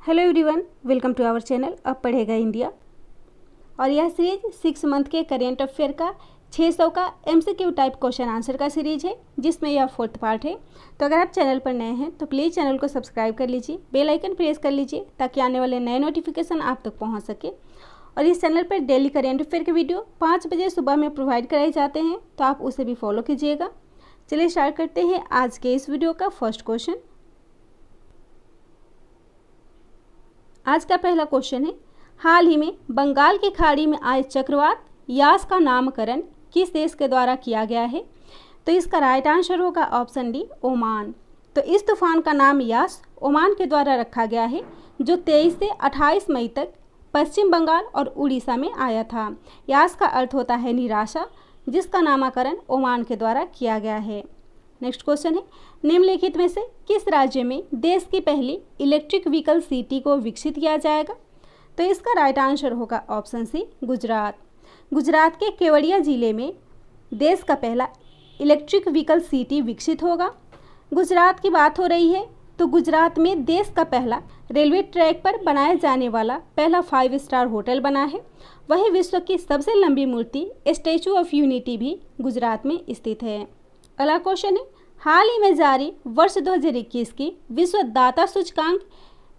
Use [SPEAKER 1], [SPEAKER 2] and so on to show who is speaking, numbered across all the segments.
[SPEAKER 1] Hello everyone, welcome to our channel Ab Padhega India. और यह series 6 month के करेंट अफेयर का 600 का MCQ टाइप क्वेश्चन आंसर का सीरीज है, जिसमें यह 4th पार्ट है। तो अगर आप चैनल पर नए हैं तो प्लीज़ चैनल को सब्सक्राइब कर लीजिए, बेल आइकन प्रेस कर लीजिए ताकि आने वाले नए नोटिफिकेशन आप तक पहुँच सके। और इस चैनल पर डेली करेंट अफेयर के वीडियो 5 बजे सुबह में प्रोवाइड कराए जाते हैं, तो आप उसे भी फॉलो कीजिएगा। चलिए स्टार्ट करते हैं आज के इस वीडियो का फर्स्ट क्वेश्चन। आज का पहला क्वेश्चन है, हाल ही में बंगाल की खाड़ी में आए चक्रवात यास का नामकरण किस देश के द्वारा किया गया है? तो इसका राइट आंसर होगा ऑप्शन डी, ओमान। तो इस तूफान का नाम यास ओमान के द्वारा रखा गया है, जो 23 से 28 मई तक पश्चिम बंगाल और उड़ीसा में आया था। यास का अर्थ होता है निराशा, जिसका नामकरण ओमान के द्वारा किया गया है। नेक्स्ट क्वेश्चन है, निम्नलिखित में से किस राज्य में देश की पहली इलेक्ट्रिक व्हीकल सिटी को विकसित किया जाएगा? तो इसका राइट आंसर होगा ऑप्शन सी, गुजरात। गुजरात के केवड़िया जिले में देश का पहला इलेक्ट्रिक व्हीकल सिटी विकसित होगा। गुजरात की बात हो रही है तो गुजरात में देश का पहला रेलवे ट्रैक पर बनाया जाने वाला पहला 5 स्टार होटल बना है। वहीं विश्व की सबसे लंबी मूर्ति स्टैचू ऑफ यूनिटी भी गुजरात में स्थित है। अगला क्वेश्चन है, हाल ही में जारी वर्ष 2021 की विश्व दाता सूचकांक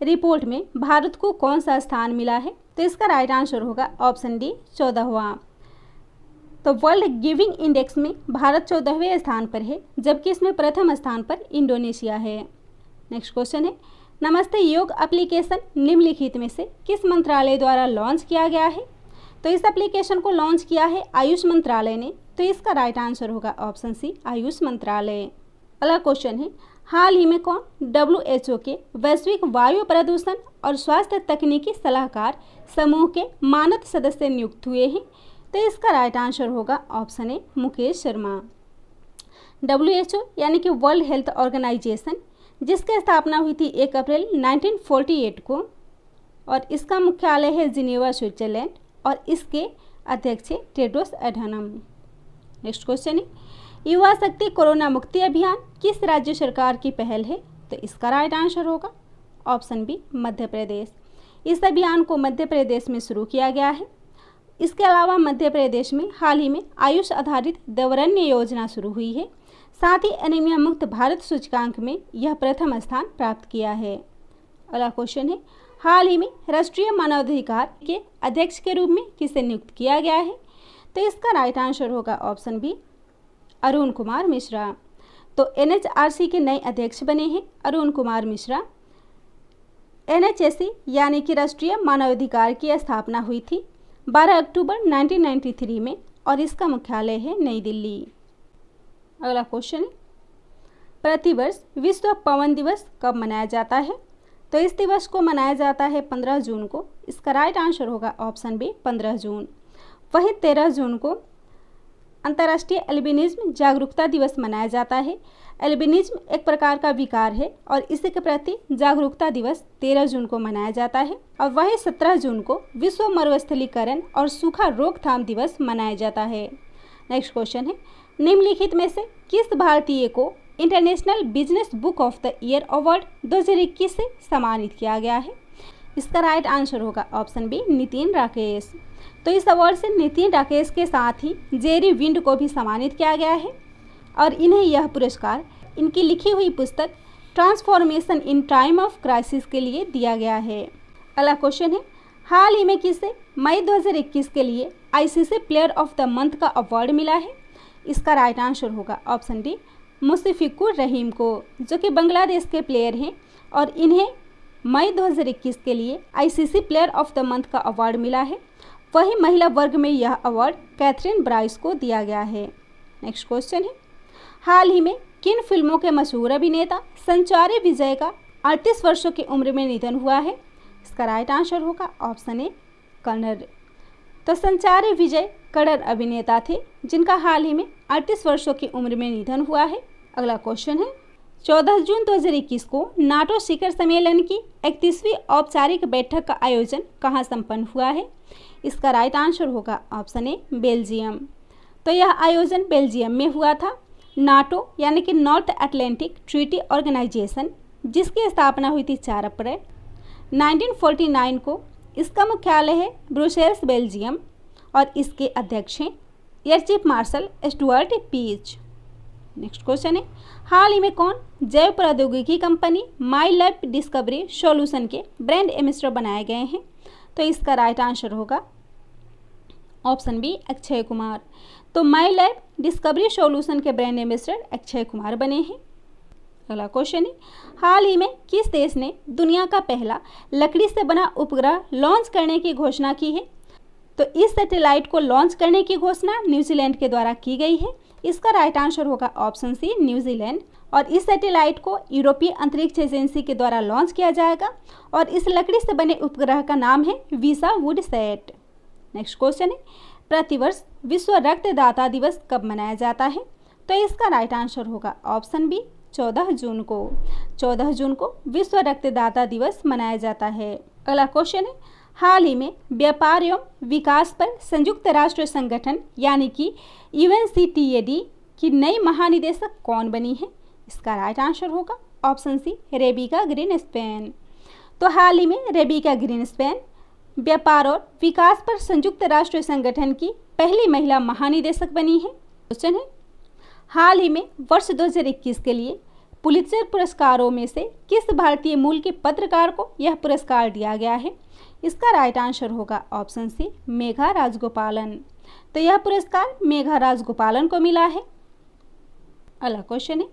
[SPEAKER 1] रिपोर्ट में भारत को कौन सा स्थान मिला है? तो इसका राइट आंसर होगा ऑप्शन डी, 14वां। तो वर्ल्ड गिविंग इंडेक्स में भारत 14वें स्थान पर है, जबकि इसमें प्रथम स्थान पर इंडोनेशिया है। नेक्स्ट क्वेश्चन है, नमस्ते योग एप्लीकेशन निम्नलिखित में से किस मंत्रालय द्वारा लॉन्च किया गया है? तो इस एप्लीकेशन को लॉन्च किया है आयुष मंत्रालय ने। तो इसका राइट आंसर होगा ऑप्शन सी, आयुष मंत्रालय। अगला क्वेश्चन है, हाल ही में कौन WHO के वैश्विक वायु प्रदूषण और स्वास्थ्य तकनीकी सलाहकार समूह के मानद सदस्य नियुक्त हुए हैं? तो इसका राइट आंसर होगा option A, Mukesh Sharma. WHO यानी कि वर्ल्ड हेल्थ ऑर्गेनाइजेशन, जिसकी स्थापना हुई थी 1 अप्रैल 1948 को, और इसका मुख्यालय है जिनेवा, स्विट्जरलैंड, और इसके अध्यक्ष है टेड्रोस एडहानम। नेक्स्ट क्वेश्चन है, युवा शक्ति कोरोना मुक्ति अभियान किस राज्य सरकार की पहल है? तो इसका राइट आंसर होगा ऑप्शन बी, मध्य प्रदेश। इस अभियान को मध्य प्रदेश में शुरू किया गया है। इसके अलावा मध्य प्रदेश में हाल ही में आयुष आधारित देवरण्य योजना शुरू हुई है। साथ ही एनीमिया मुक्त भारत सूचकांक में यह प्रथम स्थान प्राप्त किया है। अगला क्वेश्चन है, हाल ही में राष्ट्रीय मानवाधिकार के अध्यक्ष के रूप में किसे नियुक्त किया गया है? तो इसका राइट आंसर होगा ऑप्शन बी, अरुण कुमार मिश्रा। तो NHRC के नए अध्यक्ष बने हैं अरुण कुमार मिश्रा। NHRC यानी कि राष्ट्रीय मानवाधिकार की स्थापना हुई थी 12 अक्टूबर 1993 में, और इसका मुख्यालय है नई दिल्ली। अगला क्वेश्चन है, प्रतिवर्ष विश्व पवन दिवस कब मनाया जाता है? तो इस दिवस को मनाया जाता है 15 जून को। इसका राइट आंसर होगा ऑप्शन बी, 15 जून। वहीं 13 जून को अंतर्राष्ट्रीय एल्बिनिज्म जागरूकता दिवस मनाया जाता है। एल्बिनिज्म एक प्रकार का विकार है और इसी के प्रति जागरूकता दिवस 13 जून को मनाया जाता है। और वहीं 17 जून को विश्व मरुस्थलीकरण और सूखा रोकथाम दिवस मनाया जाता है। नेक्स्ट क्वेश्चन है, निम्नलिखित में से किस भारतीय को international business book of the year award 2021 से सम्मानित किया गया है? इसका राइट आंसर होगा ऑप्शन बी, नितिन राकेश। तो इस अवार्ड से नितिन राकेश के साथ ही जेरी विंड को भी सम्मानित किया गया है, और इन्हें यह पुरस्कार इनकी लिखी हुई पुस्तक transformation in time of crisis के लिए दिया गया है। अगला क्वेश्चन है, हाल ही में किसे मई 2021 के लिए ICC player of the month का अवार्ड मिला है? इसका राइट आंसर होगा ऑप्शन डी, मुशफिकुर रहीम को, जो कि बांग्लादेश के प्लेयर हैं, और इन्हें मई 2021 के लिए ICC player of the month का अवार्ड मिला है। वही महिला वर्ग में यह अवार्ड कैथरीन ब्राइस को दिया गया है। नेक्स्ट क्वेश्चन है, हाल ही में किन फिल्मों के मशहूर अभिनेता संचारी विजय का 38 वर्षों की उम्र में निधन हुआ है? इसका राइट आंसर होगा ऑप्शन ए, कन्नड़। तो संचारी विजय कन्नड़ अभिनेता थे, जिनका हाल ही में 38 वर्षों की उम्र में निधन हुआ है। अगला क्वेश्चन है, 14 जून 2021 को नाटो शिखर सम्मेलन की 31वीं औपचारिक बैठक का आयोजन कहाँ संपन्न हुआ है? इसका राइट आंसर होगा ऑप्शन ए, बेल्जियम। तो यह आयोजन बेल्जियम में हुआ था। नाटो यानी कि नॉर्थ अटलांटिक ट्रीटी ऑर्गेनाइजेशन, जिसकी स्थापना हुई थी 4 अप्रैल 1949 को इसका मुख्यालय है ब्रुसेल्स, बेल्जियम, और इसके अध्यक्ष हैं air chief marshal Stuart Peach. Next question है, हाल ही में कौन जैव प्रौद्योगिकी company My Lab Discovery solution के ब्रांड एम्बेसडर बनाए गए हैं? तो इसका राइट आंसर होगा ऑप्शन बी, अक्षय कुमार। तो माई लैब डिस्कवरी सॉल्यूशन के ब्रांड एम्बेसडर अक्षय कुमार बने हैं। अगला क्वेश्चन है, हाल ही में किस देश ने दुनिया का पहला लकड़ी से बना उपग्रह लॉन्च करने की घोषणा की है? तो इस सैटेलाइट को लॉन्च करने की घोषणा न्यूजीलैंड के द्वारा की गई है। इसका राइट आंसर होगा ऑप्शन सी, न्यूजीलैंड। और इस सैटेलाइट को यूरोपीय अंतरिक्ष एजेंसी के द्वारा लॉन्च किया जाएगा और इस लकड़ी से बने उपग्रह का नाम है वीसा वुडसैट। नेक्स्ट क्वेश्चन है, प्रतिवर्ष विश्व रक्तदाता दिवस कब मनाया जाता है? तो इसका राइट आंसर होगा ऑप्शन बी, 14 जून को। 14 जून को विश्व रक्तदाता दिवस मनाया जाता है। अगला क्वेश्चन है, हाल ही में व्यापार एवं विकास पर संयुक्त राष्ट्र संगठन यानी कि UNCTAD की नई महानिदेशक कौन बनी है? इसका राइट आंसर होगा ऑप्शन सी, रेबिका ग्रीनस्पैन। तो हाल ही में रेबिका ग्रीनस्पैन व्यापार और विकास पर संयुक्त राष्ट्र संगठन की पहली महिला महानिदेशक बनी है। क्वेश्चन है, हाल ही में वर्ष 2021 के लिए पुलित्जर पुरस्कारों में से किस भारतीय मूल के पत्रकार को यह पुरस्कार दिया गया है? इसका राइट आंसर होगा ऑप्शन सी, मेघा राजगोपालन। तो यह पुरस्कार मेघा राजगोपालन को मिला है। अगला क्वेश्चन है,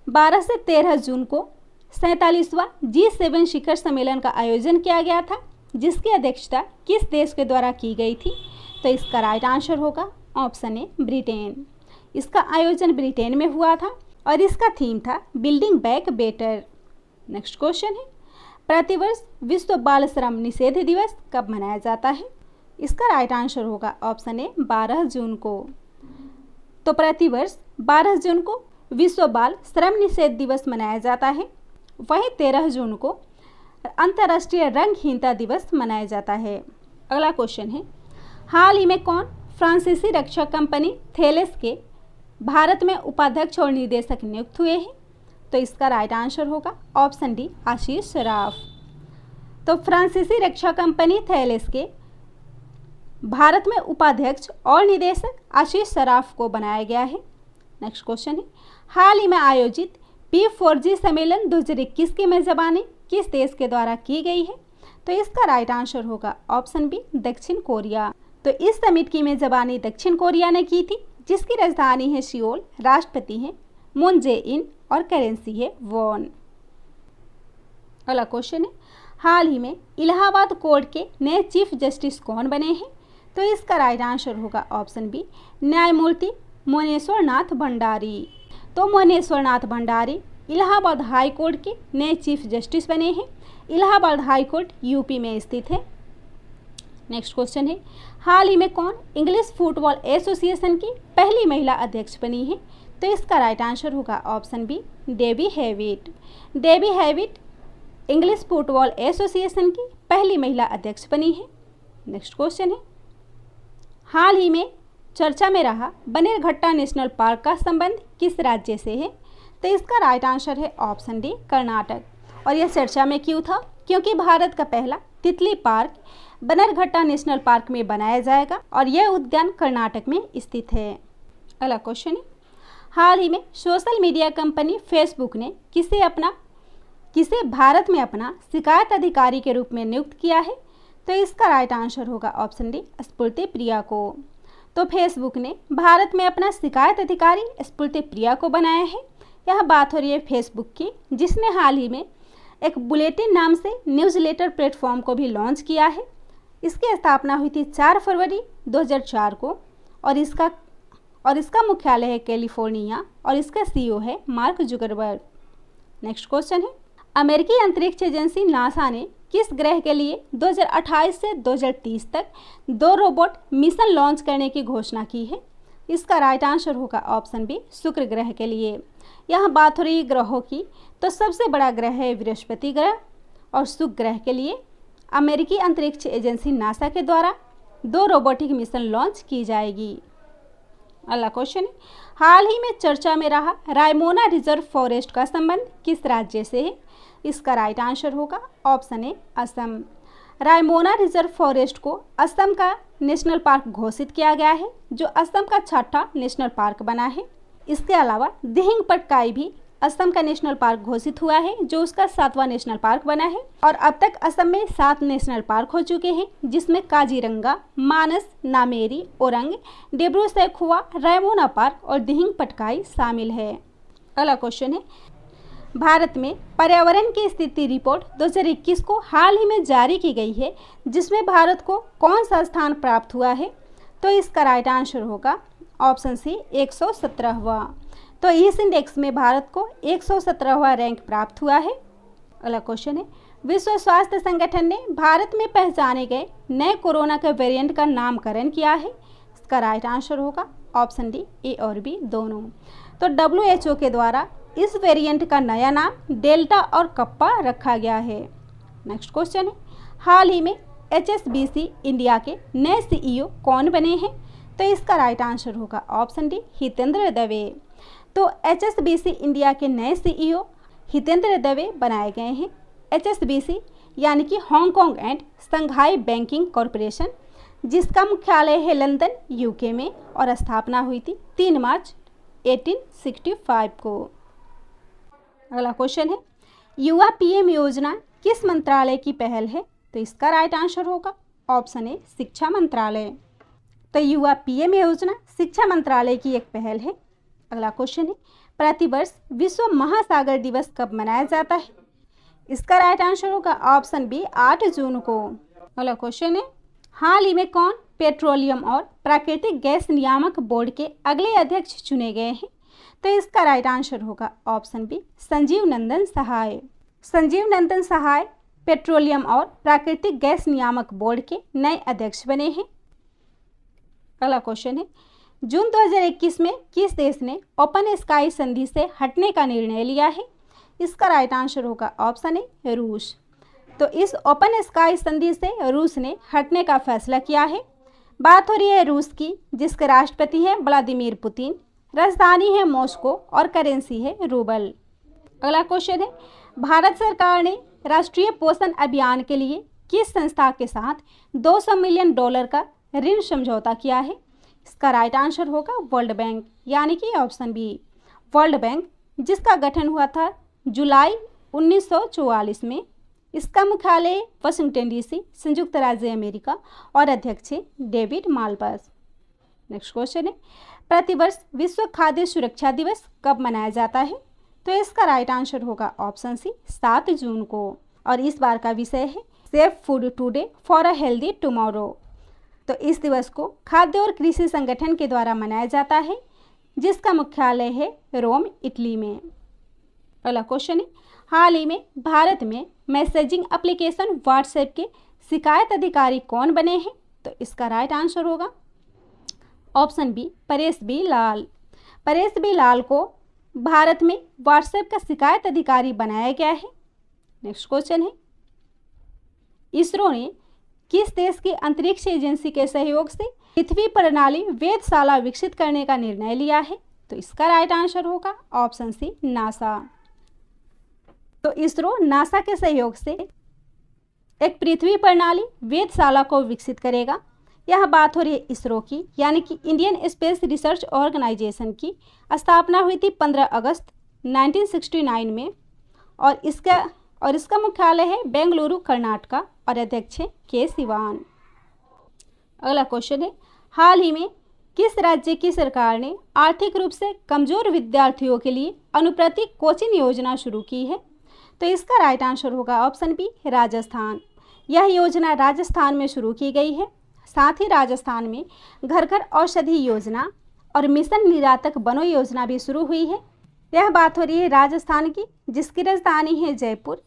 [SPEAKER 1] 12 से 13 जून को 47वां G7 शिखर सम्मेलन का आयोजन किया गया था, जिसकी अध्यक्षता किस देश के द्वारा की गई थी? तो इसका राइट आंसर होगा ऑप्शन ए, ब्रिटेन। इसका आयोजन ब्रिटेन में हुआ था और इसका थीम था building back better. Next question है, प्रतिवर्ष विश्व बाल श्रम निषेध दिवस कब मनाया जाता है? इसका राइट आंसर होगा ऑप्शन ए, 12 जून को। तो प्रतिवर्ष 12 जून को विश्व बाल श्रम निषेध दिवस मनाया जाता है। वहीं 13 जून को अंतर्राष्ट्रीय रंगहीनता दिवस मनाया जाता है। अगला क्वेश्चन है, हाल ही में कौन फ्रांसीसी रक्षा कंपनी थेलेस के भारत में उपाध्यक्ष और निदेशक नियुक्त हुए हैं? तो इसका राइट आंसर होगा ऑप्शन डी, आशीष सराफ। तो फ्रांसीसी रक्षा कंपनी थेलेस के भारत में उपाध्यक्ष और निदेशक आशीष सराफ को बनाया गया है। नेक्स्ट क्वेश्चन है, हाल ही में आयोजित P4G सम्मेलन 2021 की मेजबानी किस देश के द्वारा की गई है? तो इसका राइट आंसर होगा ऑप्शन बी, दक्षिण कोरिया। तो इस समिट की मेजबानी दक्षिण कोरिया ने की थी, जिसकी राजधानी है सियोल, राष्ट्रपति हैं मून जे-इन और करेंसी है वॉन। अगला क्वेश्चन है, हाल ही में इलाहाबाद कोर्ट के नए चीफ जस्टिस कौन बने हैं? तो इसका राइट आंसर होगा ऑप्शन बी, न्यायमूर्ति मोनेश्वर नाथ भंडारी। तो मोनेश्वर नाथ भंडारी इलाहाबाद हाई कोर्ट के नए चीफ जस्टिस बने हैं। इलाहाबाद हाई कोर्ट यूपी में स्थित है। नेक्स्ट क्वेश्चन है, हाल ही में कौन इंग्लिश फुटबॉल एसोसिएशन की पहली महिला अध्यक्ष बनी है? तो इसका राइट आंसर होगा option B, Debbie Hewitt. Debbie Hewitt English football association की पहली महिला अध्यक्ष बनी है। नेक्स्ट क्वेश्चन है, हाल ही में चर्चा में रहा बनेरघट्टा नेशनल पार्क का संबंध किस राज्य से है? तो इसका राइट आंसर है ऑप्शन डी, कर्नाटक। और यह चर्चा में क्यों था? क्योंकि भारत का पहला तितली पार्क बनेरघट्टा नेशनल पार्क में बनाया जाएगा और यह उद्यान कर्नाटक में स्थित है। अगला क्वेश्चन है, हाल ही में सोशल मीडिया कंपनी फेसबुक ने किसे भारत में अपना शिकायत अधिकारी के रूप में नियुक्त किया है? तो इसका राइट आंसर होगा ऑप्शन डी, स्फूर्ति प्रिया को। तो फेसबुक ने भारत में अपना शिकायत अधिकारी स्फूर्ति प्रिया को बनाया है। यह बात हो रही है फेसबुक की, जिसने हाल ही में एक बुलेटिन नाम से न्यूज़लेटर प्लेटफॉर्म को भी लॉन्च किया है। इसकी स्थापना हुई थी 4 फरवरी 2004 को और इसका मुख्यालय है कैलिफोर्निया और इसका CEO है मार्क जुकरबर्ग। नेक्स्ट क्वेश्चन है, अमेरिकी अंतरिक्ष एजेंसी नासा ने किस ग्रह के लिए 2028 से 2030 तक 2 रोबोट मिशन लॉन्च करने की घोषणा की है? इसका राइट आंसर होगा ऑप्शन बी, शुक्र ग्रह के लिए। यहाँ बात हो रही ग्रहों की, तो सबसे बड़ा ग्रह है बृहस्पति ग्रह और शुक्र ग्रह के लिए अमेरिकी अंतरिक्ष एजेंसी नासा के द्वारा 2 रोबोटिक मिशन लॉन्च की जाएगी। अगला क्वेश्चन है, हाल ही में चर्चा में रहा रायमोना रिजर्व फॉरेस्ट का संबंध किस राज्य से है? इसका राइट आंसर होगा option A Assam. Raimona reserve forest को असम का नेशनल पार्क घोषित किया गया है, जो असम का 6ठा नेशनल पार्क बना है। इसके अलावा दिहिंग पटकाई भी असम का नेशनल पार्क घोषित हुआ है, जो उसका 7वां नेशनल पार्क बना है। और अब तक असम में 7 नेशनल पार्क हो चुके हैं, जिसमें काजीरंगा, मानस, नामेरी, ओरंग, डिब्रू सैखोवा, रायमोना पार्क और दिहिंग पटकाई शामिल है। अगला क्वेश्चन है, भारत में पर्यावरण की स्थिति रिपोर्ट 2021 को हाल ही में जारी की गई है, जिसमें भारत को कौन सा स्थान प्राप्त हुआ है? तो इसका राइट आंसर होगा ऑप्शन सी 117वां। तो इस इंडेक्स में भारत को 117वां रैंक प्राप्त हुआ है। अगला क्वेश्चन है, विश्व स्वास्थ्य संगठन ने भारत में पहचाने गए नए कोरोना के वेरिएंट का नामकरण किया है। इसका राइट आंसर होगा ऑप्शन डी, ए और बी दोनों। तो WHO के द्वारा इस वेरिएंट का नया नाम डेल्टा और कप्पा रखा गया है। नेक्स्ट क्वेश्चन है, हाल ही में HSBC इंडिया के नए CEO कौन बने हैं? तो इसका राइट आंसर होगा ऑप्शन डी, हितेंद्र दवे। तो HSBC इंडिया के नए CEO हितेंद्र दवे बनाए गए हैं। HSBC यानी कि Hong Kong and Shanghai banking corporation, जिसका मुख्यालय है लंदन UK में, और स्थापना हुई थी 3 मार्च 1865 को। अगला क्वेश्चन है, युवा PM योजना किस मंत्रालय की पहल है? तो इसका राइट आंसर होगा ऑप्शन ए, शिक्षा मंत्रालय। तो युवा PM योजना शिक्षा मंत्रालय की एक पहल है। अगला क्वेश्चन है, प्रतिवर्ष विश्व महासागर दिवस कब मनाया जाता है? इसका राइट आंसर होगा ऑप्शन बी, 8 जून को। अगला क्वेश्चन है, हाल ही में कौन पेट्रोलियम और प्राकृतिक गैस नियामक बोर्ड के अगले अध्यक्ष चुने गए हैं? तो इसका राइट आंसर होगा ऑप्शन बी, संजीव नंदन सहाय। संजीव नंदन सहाय पेट्रोलियम और प्राकृतिक गैस नियामक बोर्ड के नए अध्यक्ष बने हैं। अगला क्वेश्चन है, जून 2021 में किस देश ने ओपन स्काई संधि से हटने का निर्णय लिया है? इसका राइट आंसर होगा ऑप्शन ए, रूस। तो इस ओपन स्काई संधि से रूस ने हटने का फैसला किया है। बात हो रही है रूस की, जिसके राष्ट्रपति हैं व्लादिमीर पुतिन, राजधानी है मॉस्को और करेंसी है रूबल। अगला क्वेश्चन है, भारत सरकार ने राष्ट्रीय पोषण अभियान के लिए किस संस्था के साथ $200 मिलियन का ऋण समझौता किया है? इसका राइट आंसर होगा वर्ल्ड बैंक, यानी कि ऑप्शन बी, वर्ल्ड बैंक, जिसका गठन हुआ था जुलाई 1944 में। इसका मुख्यालय वाशिंगटन DC, संयुक्त राज्य अमेरिका, और अध्यक्ष है डेविड मालपास। नेक्स्ट क्वेश्चन है, प्रतिवर्ष विश्व खाद्य सुरक्षा दिवस कब मनाया जाता है? तो इसका राइट आंसर होगा ऑप्शन सी, 7 जून को। और इस बार का विषय है safe food today for a healthy tomorrow. तो इस दिवस को खाद्य और कृषि संगठन के द्वारा मनाया जाता है, जिसका मुख्यालय है रोम, इटली में। अगला क्वेश्चन है, हाल ही में भारत में मैसेजिंग एप्लीकेशन व्हाट्सएप के शिकायत अधिकारी कौन बने हैं? तो इसका राइट आंसर होगा ऑप्शन बी, परेश बी लाल। परेश बी लाल को भारत में व्हाट्सएप का शिकायत अधिकारी बनाया गया है। नेक्स्ट क्वेश्चन है, इसरो ने किस देश की अंतरिक्ष एजेंसी के सहयोग से पृथ्वी प्रणाली वेधशाला विकसित करने का निर्णय लिया है? तो इसका राइट आंसर होगा ऑप्शन सी, नासा। तो इसरो नासा के सहयोग से एक पृथ्वी प्रणाली वेधशाला को विकसित करेगा। यह बात हो रही है इसरो की, यानी कि इंडियन स्पेस रिसर्च ऑर्गेनाइजेशन की। स्थापना हुई थी 15 अगस्त 1969 में, और इसका मुख्यालय है बेंगलुरु, कर्नाटका, और अध्यक्ष है के सिवान। अगला क्वेश्चन है, हाल ही में किस राज्य की सरकार ने आर्थिक रूप से कमजोर विद्यार्थियों के लिए अनुप्रति कोचिंग योजना शुरू की है? तो इसका राइट आंसर होगा ऑप्शन बी, राजस्थान। यह योजना राजस्थान में शुरू की गई है। साथ ही राजस्थान में घर घर औषधि योजना और मिशन निरातक बनो योजना भी शुरू हुई है। यह बात हो रही है राजस्थान की, जिसकी राजधानी है जयपुर।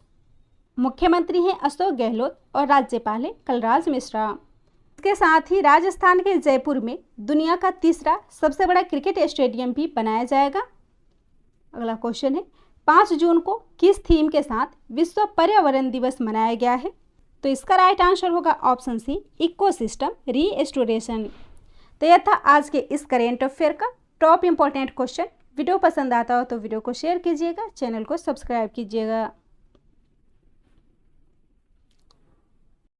[SPEAKER 1] मुख्यमंत्री हैं अशोक गहलोत और राज्यपाल है कलराज मिश्रा। इसके साथ ही राजस्थान के जयपुर में दुनिया का तीसरा सबसे बड़ा क्रिकेट स्टेडियम भी बनाया जाएगा। अगला क्वेश्चन है, 5 जून को किस थीम के साथ विश्व पर्यावरण दिवस मनाया गया है? तो इसका राइट आंसर होगा ऑप्शन सी, इकोसिस्टम रीस्टोरेशन। तो यह था आज के इस करेंट अफेयर का टॉप इंपॉर्टेंट क्वेश्चन। वीडियो पसंद आता हो तो वीडियो को शेयर कीजिएगा, चैनल को सब्सक्राइब कीजिएगा।